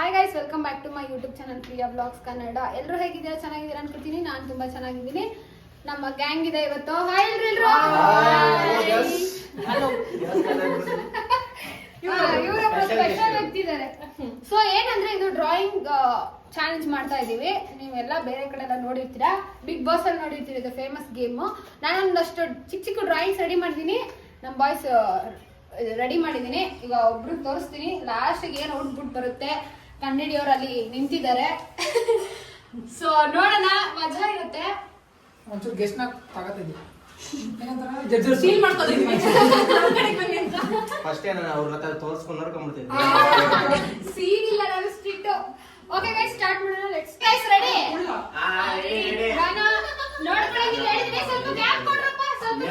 Hi guys, welcome back to my YouTube channel Priya vlogs Kannada. ಎಲ್ಲರೂ ಹೇಗಿದ್ದೀರಾ? ಚೆನ್ನಾಗಿದ್ದೀರಾ ಅನ್ಕೋತೀನಿ. ನಾನು ತುಂಬಾ ಚೆನ್ನಾಗಿದ್ದೀನಿ. ನಮ್ಮ ಗ್ಯಾಂಗ್ ಇದೆ ಇವತ್ತು. ಹಾಯ್ ಎಲ್ರು. ಇವರೊಬ್ಬ ಸ್ಪೆಷಲ್ ವ್ಯಕ್ತಿ ಇದ್ದಾರೆ. ಸೊ ಏನಂದ್ರೆ ಇದು ಡ್ರಾಯಿಂಗ್ ಚಾಲೆಂಜ್ ಮಾಡ್ತಾ ಇದೀವಿ. ನೀವೆಲ್ಲ ಬೇರೆ ಕಡೆ ಎಲ್ಲ ನೋಡಿರ್ತೀರಾ, ಬಿಗ್ ಬಾಸ್ ಅಲ್ಲಿ ನೋಡಿರ್ತೀರಿ, ಇದು ಫೇಮಸ್ ಗೇಮ್. ನಾನೊಂದಷ್ಟು ಚಿಕ್ಕ ಚಿಕ್ಕ ಡ್ರಾಯಿಂಗ್ಸ್ ರೆಡಿ ಮಾಡಿದೀನಿ. ನಮ್ಮ ಬಾಯ್ಸ್ ರೆಡಿ ಮಾಡಿದೀನಿ. ಈಗ ಒಬ್ರಿಗೆ ತೋರಿಸ್ತೀನಿ. ಲಾಸ್ಟಿಗೆ ಏನು ಔಟ್ಪುಟ್ ಬರುತ್ತೆ ಕಂಡಿಡಿಯೋರು ಅಲ್ಲಿ ನಿಂತಿದ್ದಾರೆ. ಸೊ ನೋಡೋಣ, ಮಜಾ ಇರುತ್ತೆ. ಒಂಚೂರು ಗೆಸ್ಟ್ ನ ತಗತ್ತಿದ್ವಿ ಫಸ್ಟ್ ನಾನು ಅವ್ರ ಹತ್ರ ತೋರಿಸ್ಕೊಂಡು ನೋಡ್ಕೊಂಡ್ಬಿಡ್ತೀನಿ. ಸೀನ್ ಇಲ್ಲ, ನಾನು ಸ್ಟ್ರಿಕ್ಟ್. ಓಕೆ ಗೈಸ್, ಸ್ಟಾರ್ಟ್ ಮಾಡೋಣ. Let's guys, ready? ನಾನು ನೋಡ್ಕೊಳ್ಳಿ ಹೇಳಿದ್ರೆ ಸ್ವಲ್ಪ ಗ್ಯಾಪ್ ಕೊಡ್ರಪ್ಪ, ಸ್ವಲ್ಪ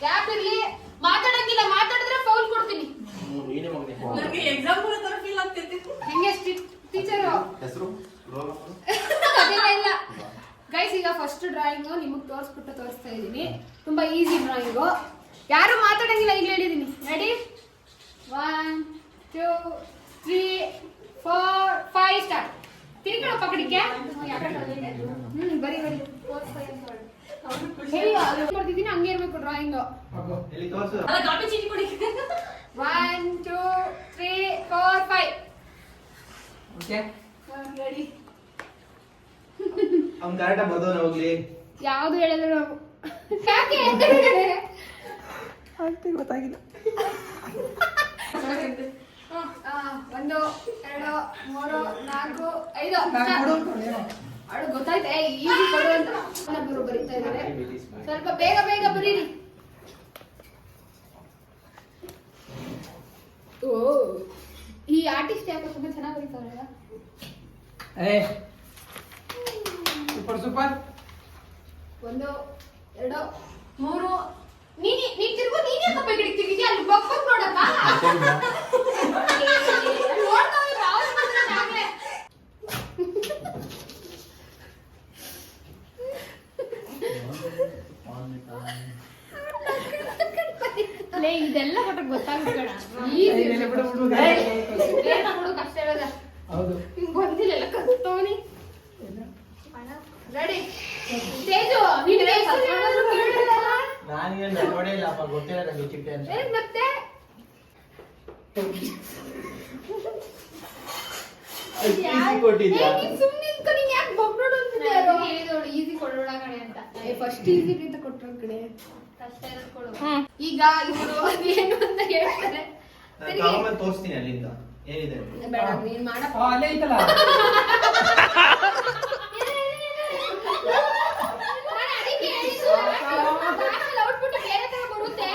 ಗ್ಯಾಪ್ ಇರ್ಲಿ. ಮಾತಾಡಂಗಿಲ್ಲ, ಮಾತಾಡಿದ್ರೆ ಫೌಲ್ ಕೊಡ್ತೀನಿ. ನನಗೆ ಎಕ್ಸಾಂಪಲ್ ತರ ಫೀಲ್ ಆಗ್ತೈತಿ. ಹೆಂಗೆ ಟೀಚರು ಹೆಸರು ಅದೇನ ಇಲ್ಲ. ಗೈಸ್, ಈಗ ಫಸ್ಟ್ ಡ್ರಾಯಿಂಗ್ ನಿಮಗೆ ತೋರಿಸ್ತಾ ಇದ್ದೀನಿ. ತುಂಬಾ ಈಸಿ ಡ್ರಾಯಿಂಗು. ಯಾರು ಮಾತಾಡಂಗಿಲ್ಲ, ಈಗ ಹೇಳಿದೀನಿ. ರೆಡಿ? 1 2 3 4 5 ಸ್ಟಾರ್ಟ್. ತಿರ್ಗಣ ಪಕಡಿಕೆ. ಬರಿ ಬರ್ತಿದ್ದೀನಿ. ಹಂಗೆ ಇರ್ಬೇಕು ಡ್ರಾಯಿಂಗ್. ಎಲ್ಲಿ ತೋರಿಸು. ಅಲ್ಲ, ಕಾಪಿ ಚೀಟಿ ಕೊಡಿ. 1 2 3 4 5. Okay, ready? ಅವ್ನು ಕರೆಕ್ಟಾಗಿ ಬರ್ದೋನು ಹೋಗ್ಲಿ. ಯಾವುದು ಹೇಳಿದ್ರು ನಾವು ಯಾಕೆ ಅಂತ ಗೊತ್ತಾಗಿಲ್ಲ. 1 2 3 4 5 ಅಡು ಗೊತ್ತಾಯ್ತೆ. ಈಸಿ ಕೊಡು ಅಂತ ಒಬ್ಬರು ಬರೀತಾ ಇದ್ದಾರೆ. ಸ್ವಲ್ಪ ಬೇಗ ಬೇಗ ಬರೀರಿ. ಓ, ಈ ಆರ್ಟಿಸ್ಟ್ ಯಾಕೆ ತುಂಬಾ ಚೆನ್ನಾಗಿ ಬರೀತಾರಲ್ಲ. Super super. 1 2 3. ನೀನ್ ತಿರ್ಗು. ನೀನೇ ಕಪ್ಪೆ ಗಿಡಿತಿದ್ಯಾ? ಅಲ್ಲಿ ಬಪ್ಪಕ್ ನೋಡಪ್ಪ. ನೋಡ್ತಾ ಇದ್ರೆ ಅವ್ರು ಮಾತ್ರ ಆಗ್ಲೇ. ಇದೆಲ್ಲ ಕೊಟ್ಟ ಗೊತ್ತಾಗ್ಬೇಡ. ಕಷ್ಟ ಇರೋದ. ಹೌದು, ಹಿಂಗ್ ಬಂದಿಲ್ಲ ಕಸ್ತೋನಿ. ರೆಡಿ? ತೇಜು, ನೀನು ನಾನೇನು ನೋಡೇ ಇಲ್ಲಪ್ಪ, ಗೊತ್ತಿಲ್ಲ ನನಗೆ ಚಿಟ್ಟೆ ಅಂತ. ಮತ್ತೆ ಕೊಟ್ಟಿದ್ಯಾ? ಸುಮ್ಮನೆ ನೀನ್ ಯಾಕೆ ಬೊಬ್ಬಿಡು ಅಂತಿದ್ಯಾರು? ಹೇಳಿದವಳು ಈಸಿ ಕೊಡೋಣ ಕಣೆ ಅಂತ. ಫಸ್ಟ್ ಈಸಿ ಅಂತ ಕೊಟ್ಟರು ಕಡೆ ಕಷ್ಟ ಇರೋದು ಕೊಡು. ಈಗ ಇವರು ಅದೇನು ಅಂತ ಹೇಳ್ತಾರೆ. ನಾನು ತೋರಿಸ್ತೀನಿ ಅಲ್ಲಿಂದ ಏನಿದೆ. ಬೇಡ, ನೀನ್ ಮಾಡಪ್ಪ. ಅಲ್ಲೇ ಐತಲ್ಲ. ಔಟ್ಪುಟ್ ಬೇರೆ ತರ ಬರುತ್ತೆ.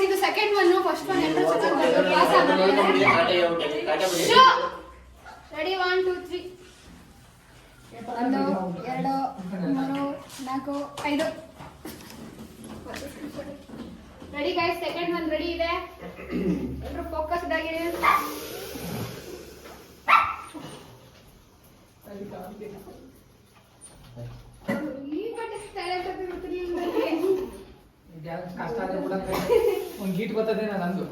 ಇದು ಸೆಕೆಂಡ್ ಒನ್. ಫಸ್ಟ್ ಒನ್ ಎಲ್ಲರೂ ready? 1 2 3. 1 2 3 4 5. Ready guys? Second one ready ಇದೆ. ಎಲ್ಲರೂ ಫೋಕಸ್ಡ್ ಆಗಿರಿ. ಕಷ್ಟ ಆದ್ರೆ ಕೂಡ ಒಂದ್ ಗೀಟ್ ಬರ್ತದೆ ನಂದು.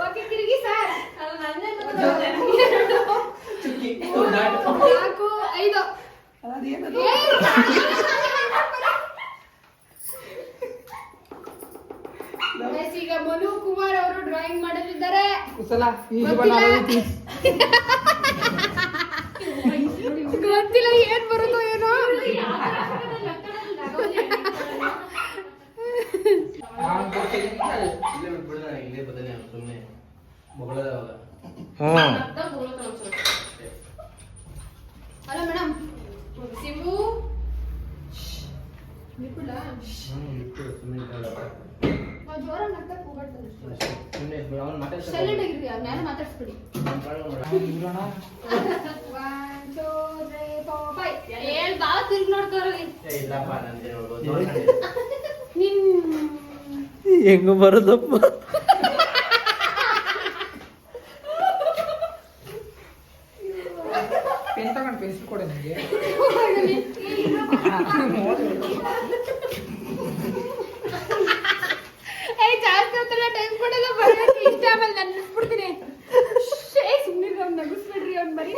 ಓಕೆ, ತಿರುಗಿ ಸರ್. 4 5. ಅದೇನದು? ಈಗ ಮನು ಕುಮಾರ್ ಅವರು ಡ್ರಾಯಿಂಗ್ ಮಾಡಲಿದ್ದಾರೆ. ಕುಸಲ ಗೊತ್ತಿಲ್ಲ ಏನ್ ಬರುತ್ತೋ ಏನೋ. ಇಲ್ಲೇ ಬದಲೇ ಸುಮ್ಮನೆ ಮಗಳದವಾಗ. ಹಲೋ ಮೇಡಮ್, ಸಿಂಬು ಜೋರಾಗಿ ನಗ್ತಾ ಕೂಗಾಡ್ತಾನೆ ಅಷ್ಟೇ. ಸುಮ್ಮನೆ ಅವ್ನು ಮಾತಾಡ್ತಾರೆ ಸೈಲೆಂಟ್ ಆಗಿರಿ, ನಾನು ಮಾತಾಡ್ಸ್ಬಿಡಿ. 1 2 3 4 5 ಹೇಳ್ ಬಾ ತಿರ್ಗಿ ನೋಡ್ತಾರೋಗಿ. ಇಲ್ಲಪ್ಪ ನಂಗೆ ನಿನ್ ಹೆಂಗ ಬರೋದಪ್ಪ ಪೆನ್ ತಗೊಂಡು ಪೆನ್ಸಿಲ್ ಕೊಡೆ ನನಗೆ. ಜಾಸ್ತಿ ಹೊತ್ತಲ್ಲ ಟೈಮ್ ಕೊಡಲ್ಲ, ಬರೋಕೆ ಇಷ್ಟ ಆಮೇಲೆ ನಾನು ಬಿಟ್ಬಿಡ್ತೀನಿ. ಸುಮ್ಮನೆ ಅವ್ನು ನಗಿಸ್ಬಿಡ್ರಿ, ಅವ್ನು ಬರೀ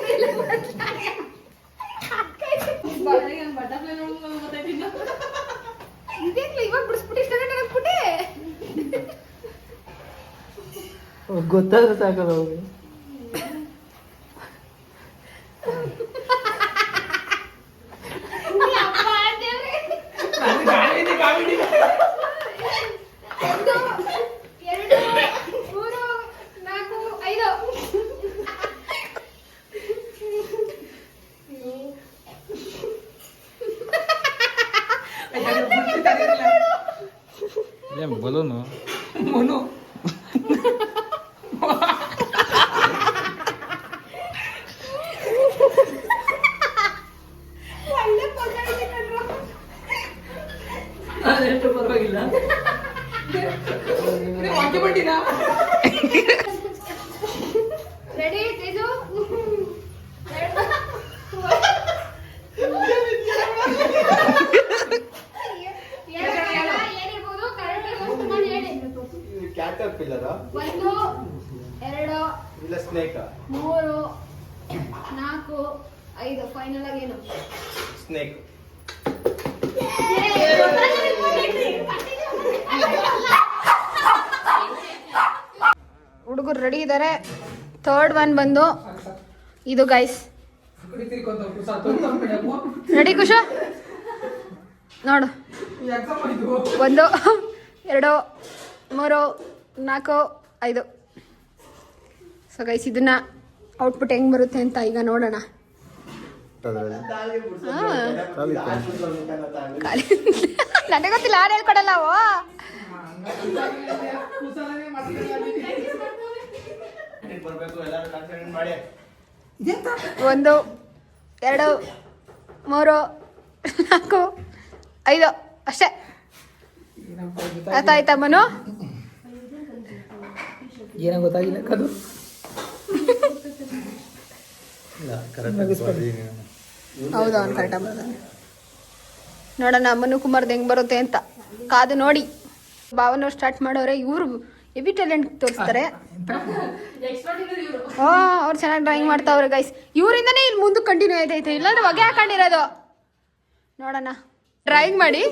ಬಟರ್ಫ್ಲೈ ನೋಡ್ಕೊಂಡು ಗೊತ್ತಾಯ್ತಿಲ್ಲ. ಇದೇಕ್ಲ ಇವಾಗ ಬಿಡಿಸ್ಬಿಟ್ಟು ಇಷ್ಟ ನಗ್ಬಿಟ್ಟೆ. ಗೊತ್ತಾದ್ರೆ ಸಾಕಲ್ಲ ಅವ್ರಿಗೆ. ಏನ್ ಬಲೂನು ಮೊನು ಅದೇಷ್ಟು ಪರವಾಗಿಲ್ಲ. ವಾಕ್ಯ ಬಂದಿನ ರೆಡಿ ತೇಜು? ಏನಿರ್ಬೋದು ಕರೆಕ್ಟ್ ಮಾಡಿ ಹೇಳಿ. ಕ್ಯಾಟರ್ ಪಿಲ್ಲರ್ 1 2 ಇಲ್ಲ ಸ್ನೇಕ್ 3 4 5 ಫೈನಲ್ ಆಗಿ ಏನು? ಸ್ನೇಕ್ ಹುಡುಗರು ರೆಡಿ ಇದ್ದಾರೆ. ಥರ್ಡ್ ಒನ್ ಬಂದು ಇದು ಗೈಸ್. ರೆಡಿ ಕುಶ? ನೋಡು, 1 2 3 4 5. ಸೊ ಗೈಸ್, ಇದನ್ನ ಔಟ್ಪುಟ್ ಹೆಂಗ್ ಬರುತ್ತೆ ಅಂತ ಈಗ ನೋಡೋಣ. ನನಗೆ ಗೊತ್ತಿಲ್ಲ, ಯಾರು ಹೇಳ್ಕೊಡಲ್ಲ ಅವು. ಬರ್ಬೇಕು ಎಲ್ಲರೂ ಕಾನ್ಸಂಟ್ರೇಟ್ ಮಾಡಿ. 1 2 3 4 5 ಅಷ್ಟೇ. ಆಯ್ತಾ ಮನು? ಏನೋ ಗೊತ್ತಾಗಿಲ್ಲ ಕದು. ಹೌದು, ಅವ್ನು ಕರೆಕ್ಟಾಗಿ ಬರೋದು. ನೋಡೋಣ ಮನು ಕುಮಾರ್ದು ಹೆಂಗ್ ಬರುತ್ತೆ ಅಂತ ಕಾದು ನೋಡಿ. ಭಾವನವ್ರು ಸ್ಟಾರ್ಟ್ ಮಾಡೋರೆ. ಇವ್ರು ಹೆವಿ ಟ್ಯಾಲೆಂಟ್ ತೋರಿಸ್ತಾರೆ. ಅವ್ರು ಚೆನ್ನಾಗಿ ಡ್ರಾಯಿಂಗ್ ಮಾಡ್ತಾವ್ರೆ ಗೈಸ್. ಇವರಿಂದನೇ ಇಲ್ಲಿ ಮುಂದೆ ಕಂಟಿನ್ಯೂ ಆಯ್ತೈತೆ, ಇಲ್ಲಾಂದ್ರೆ ಹೊಗೆ ಹಾಕೊಂಡಿರೋದು. ನೋಡೋಣ, ಡ್ರಾಯಿಂಗ್ ಮಾಡಿ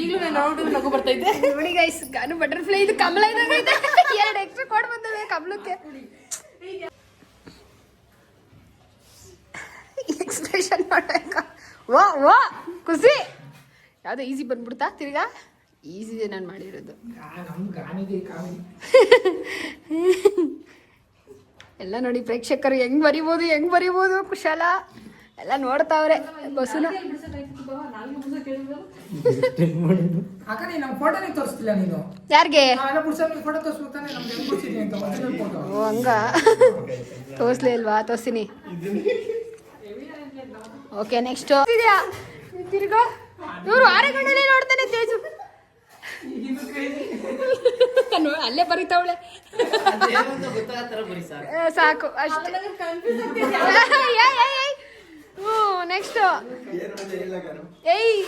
ಈಗಲೂ ನೋಡಿದ್ರೆ ನಗು ಬರ್ತೈತೆ. ನೋಡಿ ಗೈಸ್, ಗಾನು ಬಟರ್ಫ್ಲೈ ಇದು ಕಮಲ ಇದಂಗೈತೆ. 2 ಎಕ್ಸ್ಟ್ರಾ ಕೊಡ್ ಬಂದವೆ ಕಮಲಕ್ಕೆ. ಎಕ್ಸ್ಪ್ರೆಷನ್ ಮಾಡ್ಬೇಕಾ? ವಾ ವಾ ಖುಷಿ. ಯಾವುದೋ ಈಸಿ ಬಂದ್ಬಿಡ್ತಾ ತಿರ್ಗಾ? ಈಸಿದೆ ನಾನು ಮಾಡಿರೋದು. ಎಲ್ಲ ನೋಡಿ ಪ್ರೇಕ್ಷಕರು ಹೆಂಗ್ ಬರಿಬೋದು ಕುಶಾಲ ಎಲ್ಲ ನೋಡ್ತಾವ್ರೆ. ಬಸ್ಸುನ ಅಕ್ಕ ನೀನು ನಮ್ಮ ಫೋಟೋನೇ ತೋರಿಸ್ತಿಲ್ಲ ನೀನು. ಯಾರಿಗೆ? ಫೋಟೋ ತೋರಿಸ್ಬಿಡ್ತಾನೆ ನಮ್ಗೆ ಹೆಂಗ್ ಕೊಡ್ಸಿದ್ವಿ ಅಂತ ಒರಿಜಿನಲ್ ಫೋಟೋ. ಓ ಹಂಗ ತೋರಿಸ್ಲೇ ಇಲ್ವಾ? ತೋರಿಸ್ತೀನಿ. ಓಕೆ, ನೆಕ್ಸ್ಟ್ ಇದೆಯಾ ತಿರ್ಗಾ? ಇವರು ಆರೆಗಣ್ಣಲ್ಲೇ ನೋಡ್ತಾನೆ ತೇಜು. ಅಲ್ಲೇ ಬರೀತಾವಳೆ. ಸಾಕು ಅಷ್ಟೇ. ನೆಕ್ಸ್ಟ್ ಏಯ್.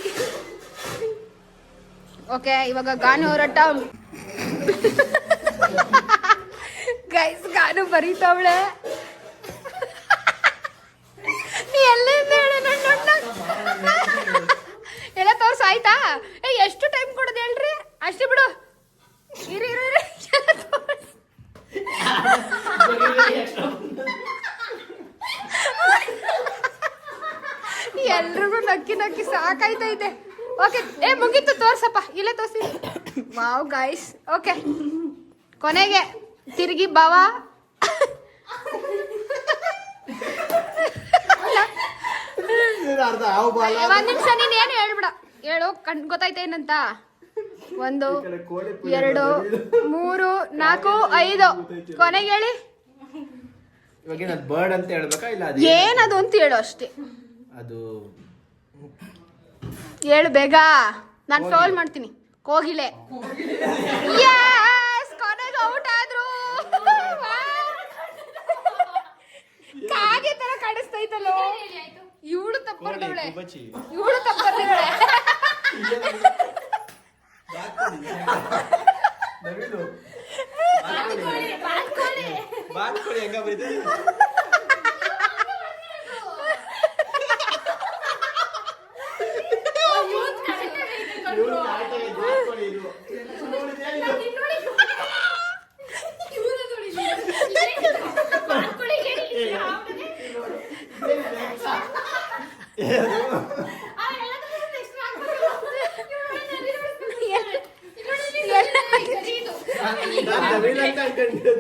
ಓಕೆ, ಇವಾಗ ಗಾನು ಅವರ ಟೌನ್. ಗೈಸ್, ಗಾನು ಬರೀತಾವಳೆ. ನೀ ಎಲ್ಲಿಂದ ಹೇಳ? ಎಲ್ಲ ತೋರ್ಸು ಆಯ್ತಾ? ಎಷ್ಟು ಟೈಮ್ ಕೊಡೋದು ಹೇಳ್ರಿ? ಅಷ್ಟೇ ಬಿಡು. ಇರಿ ಎಲ್ರಿಗೂ ನಕ್ಕಿ ಸಾಕಾಯ್ತೈತೆ. ಓಕೆ, ಮುಗೀತು, ತೋರ್ಸಪ್ಪ. ಇಲ್ಲೇ ತೋರ್ಸಿ. Wow guys. ಓಕೆ, ಕೊನೆಗೆ ತಿರುಗಿ ಬಾವ. ಒಂದ್ ನಿಮಿಷ, ನೀನ್ ಏನು ಹೇಳ್ಬಿಡ. ಹೇಳು, ಗೊತ್ತಾಯ್ತ ಏನಂತ? 1 2 3 4 5 ಕೊನೆಗೆ ಹೇಳಿ ಇವಾಗ ಏನದು ಬರ್ಡ್ ಅಂತ ಹೇಳ್ಬೇಕಾ ಇಲ್ಲ ಅದು ಏನದು ಅಂತ ಹೇಳು ಅಷ್ಟೇ. ಅದು ಹೇಳು ಬೇಗ, ನಾನು ಸಾಲ್ವ್ ಮಾಡ್ತೀನಿ. ಕೋಗಿಲೆ. ಯಸ್, ಕೊನೆಗೆ ಔಟ್ ಆದ್ರು. ಕಾಗೆ ತರ ಕಾಣಿಸ್ತೈತಲ್ಲೋ. ಇವಳು ತಪ್ಪರ್ದವಳೆ, ಇವಳು ತಪ್ಪರ್ದವಳೆ. ಬಾತ್ಕೋಳಿ ಹೆಂಗ ಬರೀತಾರೆ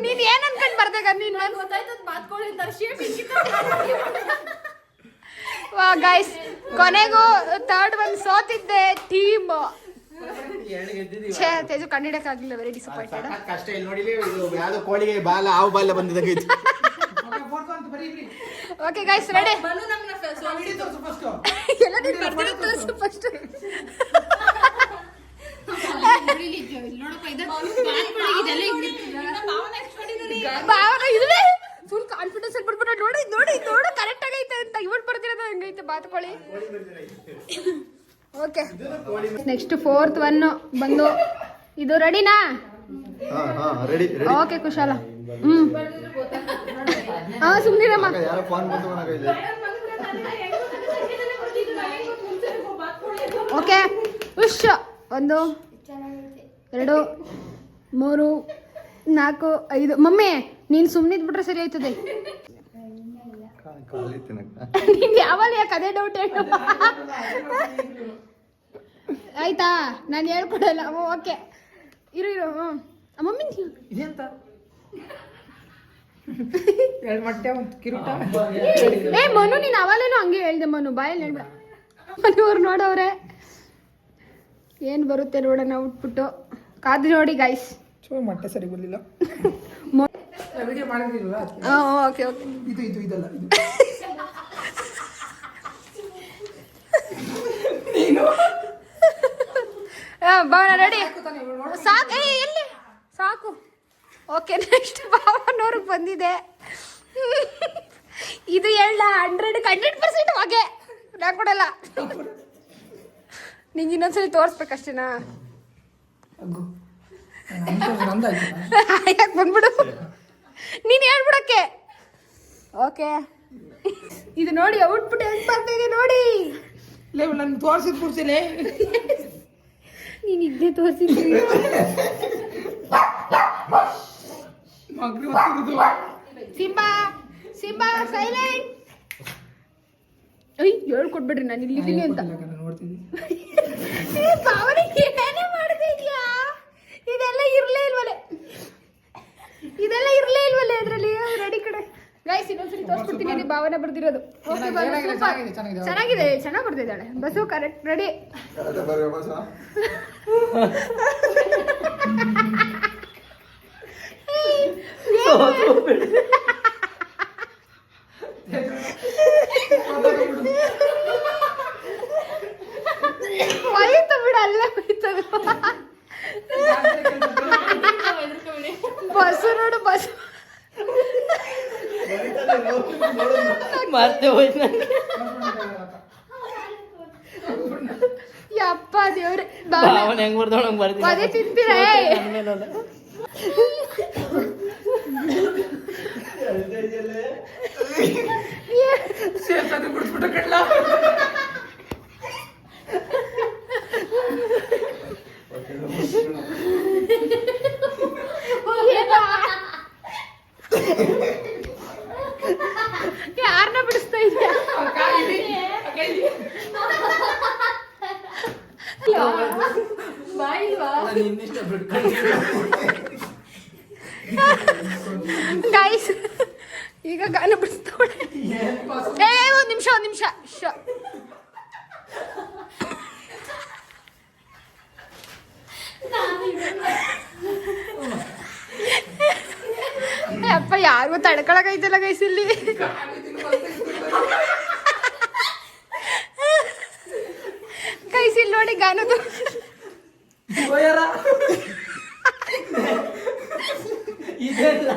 ನೀನ್ ಏನ್ ಅನ್ಕೊಂಡ್ ಬರ್ದಾಗ ನೀನ್ ಗೈಸ್, ಕೊನೆಗೂ ಥರ್ಡ್ ಒಂದ್ ಸೋತಿದ್ದೆ ಟೀಮ್. ತೇಜು ಕಂಡಿಡಕ್ಕಾಗ್ಲಿಲ್ಲ, ವೆರಿ ಡಿಸಪಾಯಿಂಟೆಡ್. ಕಷ್ಟ ಇಲ್ಲಿ ನೋಡಿ, ಇದು ಯಾವ್ದೋ ಕೋಳಿಗೆ ಬಾಲ ಹಾವು ಬಾಲ ಬಂದಿದ್ದಂಗೆ ಇತ್ತು. Okay guys, ready? ಬಲು ನಮ್ನ ಎಲ್ಲ ನೀನ್ ಬರ್ದಿರೋ ತೋರ್ಸು ಫಸ್ಟ್. ಭಾವನ ಇದ್ರೆ ಫುಲ್ ಕಾನ್ಫಿಡೆನ್ಸ್ ಅಲ್ಲಿ ಬರ್ಬಿಟ್ಟು ನೋಡಿ ನೋಡಿ ನೋಡು ಕರೆಕ್ಟ್ ಆಗೈತೆ ಅಂತ. ಇವಳು ಬರ್ದಿರೋದು ಹೆಂಗೈತೆ ಬಾತುಕೋಳಿ. ಓಕೆ, ನೆಕ್ಸ್ಟ್ 4th ಒನ್ ಬಂದು ಇದು. ರೆಡಿನಾ? ರೆಡಿ. ಓಕೆ ಕುಶಾಲ. ಸುಮ್ನಿರಮ್ಮ. ಯಾರೋ ಫೋನ್ ಬಂತು. ಓಕೆ, ಉಶ್. 1 2 3 4 5. ಮಮ್ಮಿ ನೀನ್ ಸುಮ್ನಿದ್ಬಿಟ್ರೆ ಸರಿ ಆಯ್ತದೆ. ನಿನ್ ಯಾವಾಗ ಯಾಕೆ ಅದೇ ಡೌಟ್ ಹೇಳು. ಆಯ್ತಾ, ನಾನು ಹೇಳ್ಕೊಡಲ್ಲ. ಓಕೆ, ಇರು ಇರು. ಮಮ್ಮಿ ಇದೆಂತ ಎರಡು ಮೊಟ್ಟೆ ಒಂದು ಕಿರೀಟ. ಮನು, ನೀನ್ ಅವಾಲೇನು ಹಂಗೆ ಹೇಳ್ದೆ ಮನು. ಬಾಯಲ್ಲಿ ಹೇಳ್ಬೇಡ. ಮನೆಯವ್ರು ನೋಡವ್ರೆ, ಏನ್ ಬರುತ್ತೆ ನೋಡೋಣ. ಉಟ್ಬಿಟ್ಟು ಕಾದು ನೋಡಿ ಗೈಸ್. ಮೊಟ್ಟೆ ಸರಿ ಬರ್ಲಿಲ್ಲ. ವಿಡಿಯೋ ಮಾಡಿದ್ರಿಲ್ವಾ? Okay okay. ಇದು ಇದಲ್ಲ ಇದು. ಭಾವನ ರೆಡಿ? ಸಾಕು. ಎಲ್ಲಿ ಸಾಕು. ಓಕೆ, ನೆಕ್ಸ್ಟ್ ಭಾವನವ್ರಿಗೆ ಬಂದಿದೆ. ಇದು ಹೇಳ 100% ಹಾಗೆ ನಾನು ಕೊಡಲ್ಲ. ನಿಂಗೆ ಇನ್ನೊಂದ್ಸಲಿ ತೋರಿಸ್ಬೇಕಷ್ಟೇನಾ? ಯಾಕೆ ಬಂದ್ಬಿಡು, ನೀನು ಹೇಳ್ಬಿಡಕ್ಕೆ. ಓಕೆ, ಇದು ನೋಡಿ ಔಟ್ಪುಟ್ ಹೆಂಗ್ ಬರ್ತಾ ಇದೆ ನೋಡಿ. ನಾನು ತೋರಿಸಿದ್ ಬಿಡ್ತೀನಿ. ನೀನು ಇದ್ದೇ ತೋರಿಸಿದ್ದೀನಿ. Simba Simba silent. ಹೇಳ್ಕೊಡ್ಬೇಡ್ರಿ, ನಾನು ಇಲ್ಲಿದ್ದೀನಿ ಅಂತ. ನೋಡ್ತೀನಿ. ಭಾವನೆಗೆ ಏನೇ ಮಾಡ್ತಾ ಇದೀಯಾ? ಇದೆಲ್ಲ ಇರ್ಲೇ ಇಲ್ವಲ್ಲ ಅದ್ರಲ್ಲಿ. ರೆಡಿ ಕಡೆ ಗೈಸ್, ಇನ್ನೊಂದ್ಸರಿ ತೋರಿಸ್ಬಿಡ್ತೀನಿ. ಭಾವನೆ ಬರ್ದಿರೋದು. ಚೆನ್ನಾಗಿದೆ, ಚೆನ್ನಾಗಿ ಬರ್ತಿದ್ದಾಳೆ. Bus correct. ರೆಡಿ? ಹೋಯ್ತು ಬಿಡ, ಅಲ್ಲೇ ಹೋಯ್ತದು. ಬಸ್ಸು ನೋಡು, ಬಸ್ ಮರ್ತೆ ಹೋಯ್ತು ನನಗೆ. ಯಪ್ಪ ದೇವ್ರೆ. ಭಾವನೆ ಹೆಂಗ್ ಬರ್ದವಳ ಹಂಗ್ ಬರ್ತೀನಿ. ಅದೇ ತಿಂತೀರಾ? ಸೇರ್ಸೋದು ಬಿಡ್ಸ್ಬಿಟ್ಟು ಕಡ್ಲ. ಯಾರನ್ನ ಬಿಡಿಸ್ತಾ ಇದ್ಯಾ? ಗೈಸ್, ಈಗ ಗಾನ ಬಿಡಿಸ್ತಾಳೆ. ಒಂದ್ ನಿಮಿಷ. ಅಪ್ಪ ಯಾರಿಗೂ ತಡ್ಕೊಳಕೈತಲ್ಲ ಗೈಸ್ ಇಲ್ಲಿ. ಗೈಸ್ ಇಲ್ಲಿ ನೋಡಿ ಗಾನದು ಇದೆಲ್ಲ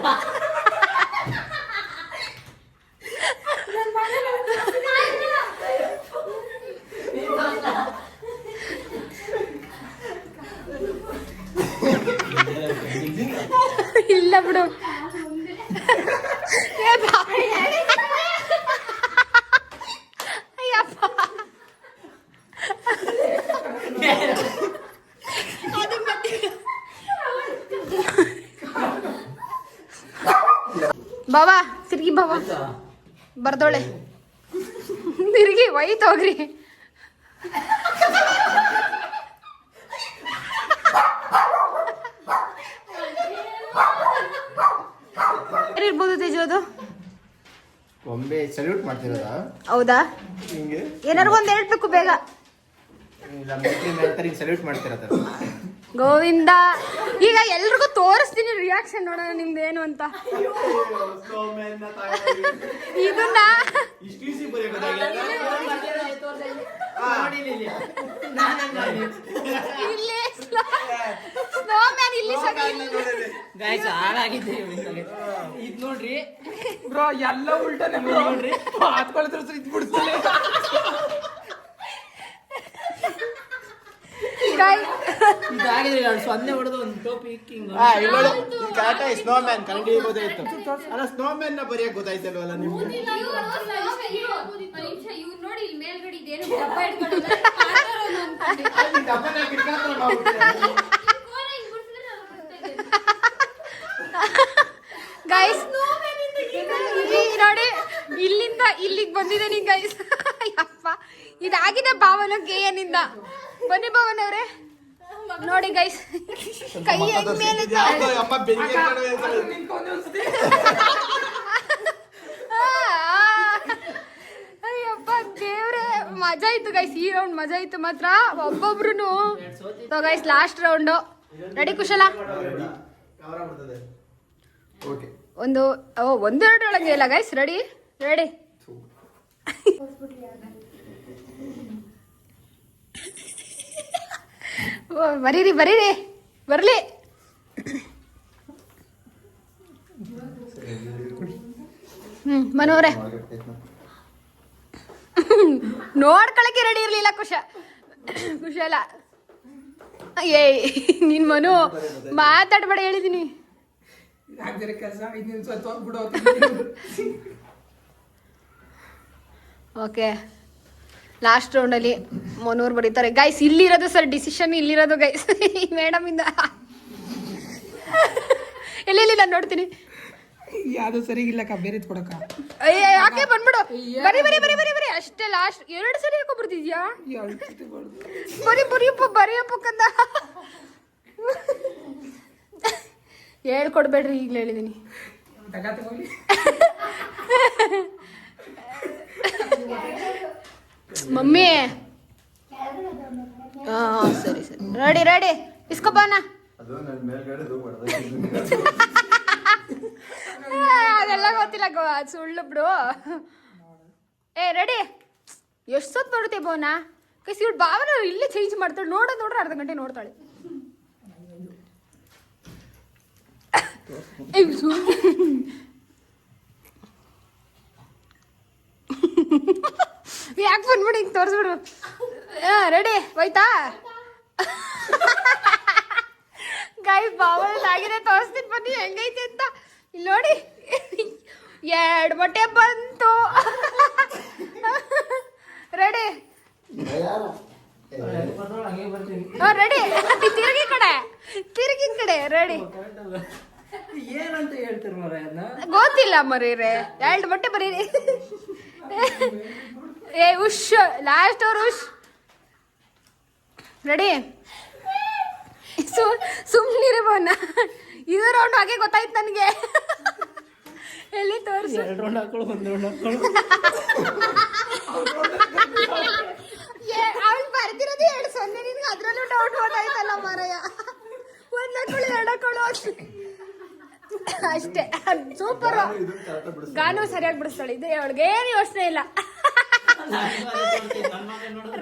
ಇಲ್ಲ ಬಿಡು. ಅಯ್ಯಪ್ಪ ಬಾಬಾ ತಿರ್ಗಿ ಬಾಬಾ ಬರ್ದೋಳೆ ತಿರ್ಗಿ ಒಯ್ತು ಹೋಗ್ರಿ. ಇರ್ಬೋದು ತೇಜು ಅದು. ಒಮ್ಮೆ ಸಲ್ಯೂಟ್ ಮಾಡ್ತಿರೋದಾ? ಹೌದಾ? ಹಿಂಗೆ ಏನಾರು ಒಂದ್ ಹೇಳ್ಬೇಕು ಬೇಗ. ಸಲ್ಯೂಟ್ ಮಾಡ್ತಿರೋದ. ಗೋವಿಂದ ಈಗ ಎಲ್ರಿಗೂ ತೋರಿಸ್ತೀನಿ ರಿಯಾಕ್ಷನ್ ನೋಡೋಣ ನಿಮ್ದೇನು ಅಂತ. ಇದನ್ನ ಇಲ್ಲಿ ಸ್ನೋಮ್ಯಾನ್ ಇಲ್ಲಿ ಗಾಯ್ಸ್ ಹಾಳಾಗಿದ್ದೆ ಇದು ನೋಡ್ರಿ ಬ್ರೋ ಎಲ್ಲ ಉಲ್ಟನೆ ನೋಡ್ರಿ. ಹಾತ್ಕೊಳ್ತಾರೆ ಸರ್ ಇದು ಬಿಡ್ತಾನೆ. ಇದಾಗಿದೆ ಸೊನ್ನೆ ಹೊಡೆದು ಒಂದು ಟೋಪಿ ಹಿಂಗ್ ಸ್ನೋಮ್ಯಾನ್ ಕನ್ನಡಿ ಗೊತ್ತಾಯ್ತು. ಅಲ್ಲ ಸ್ನೋಮ್ಯಾನ್ ನ ಬರೆಯಕ್ ಗೊತ್ತಾಯ್ತಲ್ವಲ್ಲ ನಿಮ್ಗೆ? ನೋಡಿ ಇಲ್ಲಿ ಮೇಲ್ಗಡೆ ಇದೇನು ಡಬ್ಬ ಇಟ್ಕೊಂಡು ಗೈಸ್ ನೋಡಿ ಇಲ್ಲಿಂದ ಇಲ್ಲಿಗೆ ಬಂದಿದ್ದೀನಿ ಗೈಸ್. ಅಪ್ಪ ಇದಾಗಿದೆ ಭಾವನ ಗೇಯನಿಂದ. ಬನ್ನಿ ಭಾವನ ಅವ್ರೆ ನೋಡಿ ಗೈಸ್ ಕೈ ಹೆಂಗ್ ಮೇಲೆ ಅಮ್ಮ ಬೆಂಕಿ ಅಯ್ಯಪ್ಪ ದೇವ್ರೆ ಮಜಾ ಇತ್ತು ಗೈಸ್. ಈ ರೌಂಡ್ ಮಜಾ ಇತ್ತು ಮಾತ್ರ ಒಬ್ಬೊಬ್ರು. ಗೈಸ್ ಲಾಸ್ಟ್ ರೌಂಡು ರೆಡಿ ಕುಶಲ? ಒಂದೆರಡು ಒಳಗೆ ಇಲ್ಲ ಗೈಸ್. ರೆಡಿ ರೆಡಿ ಬರೀರಿ ಬರೀರಿ ಬರ್ಲಿ. ಮನೋರೆ ನೋಡ್ಕೊಳಕ್ಕೆ ರೆಡಿ ಇರ್ಲಿಲ್ಲ ಕುಶಲ. ಏಯ್ ನಿನ್ ಮನು ಮಾತಾಡ್ಬೇಡ ಹೇಳಿದೀನಿ. ಕೆಲಸ ಬಿಡೋ. ಓಕೆ ಲಾಸ್ಟ್ ರೌಂಡಲ್ಲಿ ಮನೋರ್ ಬರೀತಾರೆ ಗೈಸ್. ಇಲ್ಲಿರೋದು ಸರ್ ಡಿಸಿಷನ್ ಇಲ್ಲಿರೋದು ಗೈಸ್ ಮೇಡಮ್ ಇಂದ. ಎಲ್ಲೆಲ್ಲಿ ನಾನು ನೋಡ್ತೀನಿ. ಯಾವ್ದು ಸರಿಗಿಲ್ಲ ಬೇರೆ ಕೊಡಕ. ಅಯ್ಯ ಯಾಕೆ ಬಂದ್ಬಿಡು. ಬರೀ ಬರೀ ಬರೀ ಬರೀ ಬರೀ ಅಷ್ಟೇ ಲಾಸ್ಟ್ 2 ಸರಿ ಯಾಕೋ ಬರ್ತಿದ್ಯಾ? ಬರೀ ಬರೀಯಪ್ಪ ಬರೀಯಪ್ಪ ಕಂದ. ಹೇಳ್ಕೊಡ್ಬೇಡ್ರಿ ಈಗಲೇ ಹೇಳಿದೀನಿ. ಮಮ್ಮಿ ಸರಿ ಸರಿ ರೆಡಿ ರೆಡಿ ಇಸ್ಕೊಬಾನ. ಅದೆಲ್ಲ ಗೊತ್ತಿಲ್ಲ ಸುಳ್ಳು ಬಿಡು. ಏ ರೆಡಿ ಎಷ್ಟು ಸತ್ ನೋಡ್ತೀವಿ ಬೋನ ಕೈಸಿ ಇವಳು ಭಾವನ ಇಲ್ಲೇ ಚೇಂಜ್ ಮಾಡ್ತಾಳೆ. ನೋಡ್ರೆ ಅರ್ಧ ಗಂಟೆ ನೋಡ್ತಾಳೆ. ಯಾಕೆ ಬಂದ್ಬಿಡಿ ಹಿಂಗೆ ತೋರಿಸ್ಬಿಡು. ರೆಡಿ ಹೋಯ್ತಾ ಗಾಯ ಭಾವನಾಗಿದೆ ತೋರಿಸ್ತೀನಿ ಬನ್ನಿ ಹೆಂಗೈತೆ ಅಂತ. ಇಲ್ಲಿ ನೋಡಿ 2 ಮೊಟ್ಟೆ ಬಂತು. ರೆಡಿ ರೆಡಿ ತಿರುಗಿ ಕಡೆ ರೆಡಿ. ಏನಂತ ಹೇಳ್ತಾರೆ ಮರ ಗೊತ್ತಿಲ್ಲ ಮರೀರೆ 2 ಮೊಟ್ಟೆ ಬರೀರಿ. ಏ ಉಶ್ ಲಾಸ್ಟ್ ಅವ್ರು ಉಶ್ ರೆಡಿ. ಸುಮ್ಮನಿರಿ ಬೋನ. ಇದು ರೌಂಡ್ ಹಾಗೆ ಗೊತ್ತಾಯ್ತು ನನಗೆ. ಎಲ್ಲಿ ತೋರಿಸು. 2 ರೌಂಡ್ ಹಾಕೊಳ್ಳು 1 ರೌಂಡ್ ಹಾಕೊಳ್ಳು. ಅವಳು ಬರ್ತಿರೋದು 2-0 ನಿನ್ಗೆ ಅದ್ರಲ್ಲೂ ಡೌಟ್ ಗೊತ್ತಾಯ್ತಲ್ಲ ಮಾರಯ್ಯ. 1 ಹಾಕೊಳ್ಳಿ 2 ಹಾಕೊಳ್ಳು. ಅಷ್ಟೇ ಸೂಪರ್. ಗಾನು ಸರಿಯಾಗಿ ಬಿಡಿಸ್ತಾಳೆ, ಇದು ಅವಳಿಗೆ ಏನು ಯೋಚನೆ ಇಲ್ಲ.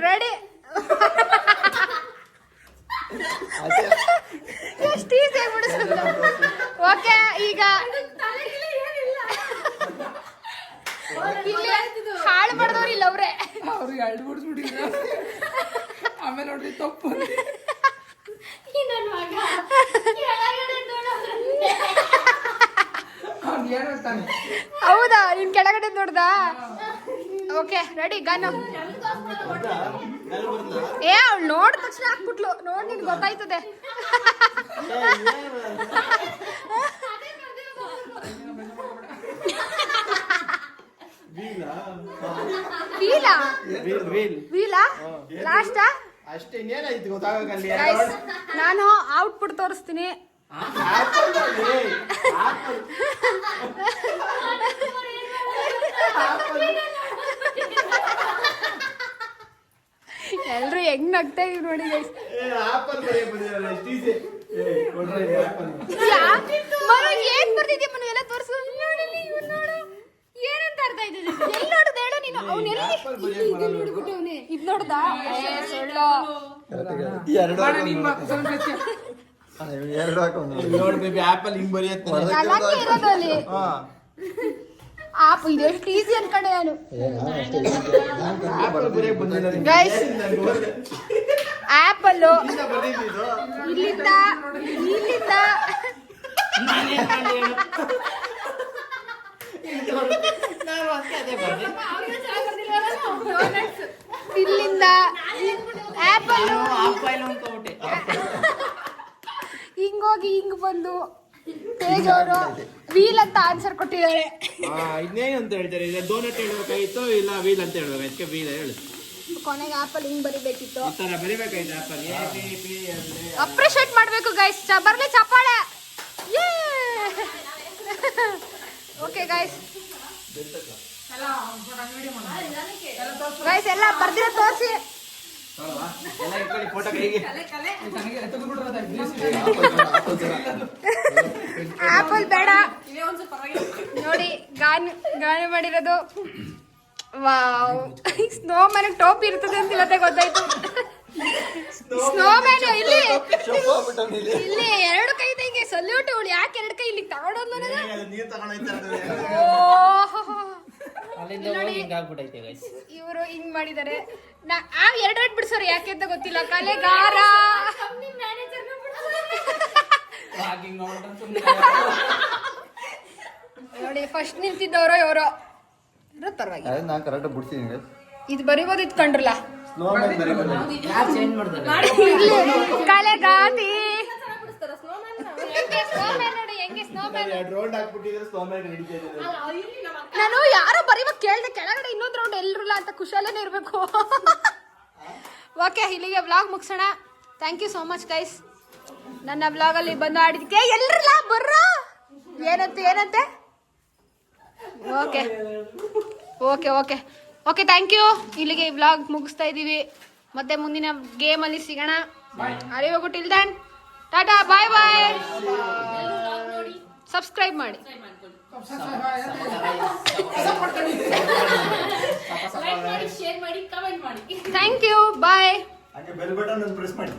ರೆಡಿ. ಎಷ್ಟು ಈಸಿಯಾಗಿ ಬಿಡಿಸ್ಬಿಟ್ಟು. ಓಕೆ, ಈಗ ಇಲ್ಲಿ ಹಾಳು ಮಾಡಿದವ್ರು ಇಲ್ಲ ಅವ್ರೆ. ಅವ್ರಿಗೆ ಎರಡು ಬಿಡಿಸ್ಬಿಟ್ಟಿದ್ರು. ಆಮೇಲೆ ನೋಡ್ರಿ ತಪ್ಪು ಅವ್ನು ಏನು ಹೇಳ್ತಾನೆ. ಹೌದಾ, ನಿನ್ ಕೆಳಗಡೆ ನೋಡ್ದಾ? Okay ready, gun. ಏ ಅವ್ಳು ನೋಡಿದ ತಕ್ಷಣ ಹಾಕ್ಬಿಟ್ಲು. ನೋಡಿ ನಿನ್ ಗೊತ್ತಾಯ್ತದೆ. ವೀಲಾ ಲಾಸ್ಟಾ? ಅಷ್ಟೇ, ಇನ್ನೇನಾಯ್ತು ಗೊತ್ತಾಗಲ್ಲ. ನಾನು ಔಟ್ಪುಟ್ ತೋರಿಸ್ತೀನಿ. ಎಲ್ರು ಹೆಂಗ್ ನಗ್ತಾ ಇದೀವಿ ನೋಡಿ ಗೈಸ್. ಏನ್ ಬರ್ತಿದ್ಯಾ ಮನು, ಎಲ್ಲ ತೋರ್ಸು. ಏನಂತ ಅರ್ಥ ಇದ್ದಿದ್ದು? ಎಲ್ಲಿ ನೋಡ್ದ ಹೇಳು ನೀನು? ಅವ್ನು ಎಲ್ಲಿ ನೋಡ್ಬಿಟ್ಟವನೆ. ಇದ್ ನೋಡ್ದ? ಸುಳ್ಳು. ನೋಡಿ ಬೇಬಿ, ಆಪಲ್ ಹಿಂಗ್ ಬರೆಯುತ್ತೆ. ಕಲಕ್ಕೆ ಇರೋದು ಅಲ್ಲಿ. ಆಪ್ ಇದು ಎಷ್ಟು ಈಸಿ ಅನ್ಕೊಂಡೆ ನಾನು. ಗೈಸ್, ಆಪಲ್ ಇಲ್ಲಿಂದ ಇಲ್ಲಿಂದ ಆಪಲ್ ಹಿಂಗೋಗಿ ಹಿಂಗ್ ಬಂದು ತೇಜ್ ಅವರು ವೀಲ್ ಅಂತ ಆನ್ಸರ್ ಕೊಟ್ಟಿದ್ದಾರೆ. ಇನ್ನೇನು ಅಂತ ಹೇಳ್ತಾರೆ, ಇಲ್ಲ ಡೋನಟ್ ಹೇಳ್ಬೇಕಾಗಿತ್ತು, ಇಲ್ಲ ವೀಲ್ ಅಂತ ಹೇಳ್ಬೇಕು. ಅದಕ್ಕೆ ವೀಲ್ ಹೇಳು. ಕೊನೆಗೆ ಆಪಲ್ ಹಿಂಗ್ ಬರಿಬೇಕಿತ್ತು. ಈ ತರ ಬರಿಬೇಕಾಯ್ತು ಆಪಲ್. ಅಪ್ರಿಶಿಯೇಟ್ ಮಾಡ್ಬೇಕು ಗೈಸ್. ಬರ್ಲಿ ಚಪ್ಪಾಳೆ. ಓಕೆ ಗೈಸ್, ಗೈಸ್ ಎಲ್ಲ ಬರ್ದಿರೋ ತೋರಿಸಿ. ಫೋಟೋ ಕೈಗೆ ಆಪಲ್ ಬೇಡ ನೋಡಿ. ಗಾನ ಮಾಡಿರೋದು. ವಾವ್, ಸ್ನೋ ಮ್ಯಾನ್ ಟೋಪಿ ಇರ್ತದೆ ಅಂತ ಇವತ್ತೇ ಗೊತ್ತಾಯ್ತು. ಸ್ನೋ ಮ್ಯಾನ್ ಇಲ್ಲಿ ಇಲ್ಲಿ ಎರಡು ಕೈ ಹಿಂಗೆ ಸಲ್ಯೂಟ್. ಅವಳು ಯಾಕೆ ಎರಡು ಕೈ ಇಲ್ಲಿ ತಗೊಂಡೋದ್ಲು ನೀರ್ ತಗೊಂಡೋಯ್ತಾರೆ. ಇವರು ಹಿಂಗ್ ಮಾಡಿದ್ದಾರೆ. ಎರಡೆರಡು ಬಿಡ್ಸೋರು ಯಾಕೆ ಅಂತ ಗೊತ್ತಿಲ್ಲ. ಕಲೆಗಾರ ನೋಡಿ, ಫಸ್ಟ್ ನಿಂತಿದ್ದವರು ಇವರು. ಪರವಾಗಿಲ್ಲ, ನಾನು ಕರೆಕ್ಟ್ ಬಿಡ್ತೀನಿ. ಇದು ಬರಿಬೋದು ಇತ್ಕೊಂಡ್ರಲ್ಲ. ಚೇಂಜ್ ಮಾಡ್ತಾರೆ. ಕಲೆಗಾತಿ ರೌಂಡ್ ಹಾಕ್ಬಿಟ್ಟಿದ್ರೆ ಸ್ನೋಮ್ಯಾನ್ ನಡೀತಾ ಇದೆ. ನಾನು ಯಾರೋ ಬರೀವಾಗ ಕೇಳ್ದೆ, ಕೆಳಗಡೆ ಇನ್ನೊಂದು ರೌಂಡ್ ಎಲ್ರಲ್ಲ ಅಂತ ಖುಷಿಯಲ್ಲೇನೆ ಇರ್ಬೇಕು. ಓಕೆ, ಇಲ್ಲಿಗೆ ವ್ಲಾಗ್ ಮುಗಿಸೋಣ. Thank you so much guys, ನನ್ನ ವ್ಲಾಗ್ ಅಲ್ಲಿ ಬಂದು ಆಡಿದಕ್ಕೆ. ಎಲ್ರಲ್ಲ ಬರ್ರ ಏನಂತೆ. Okay okay okay okay thank you. ಇಲ್ಲಿಗೆ ಈ ವ್ಲಾಗ್ ಮುಗಿಸ್ತಾ ಇದ್ದೀವಿ. ಮತ್ತೆ ಮುಂದಿನ ಗೇಮಲ್ಲಿ ಸಿಗೋಣ. ಅರಿವಾಗು till then tata bye bye. Subscribe ಮಾಡಿ. ಶೇರ್ ಮಾಡಿ, ಕಮೆಂಟ್ ಮಾಡಿ. Thank you, bye. ಹಾಗೆ ಬೆಲ್ ಬಟನ್ ಪ್ರೆಸ್ ಮಾಡಿ.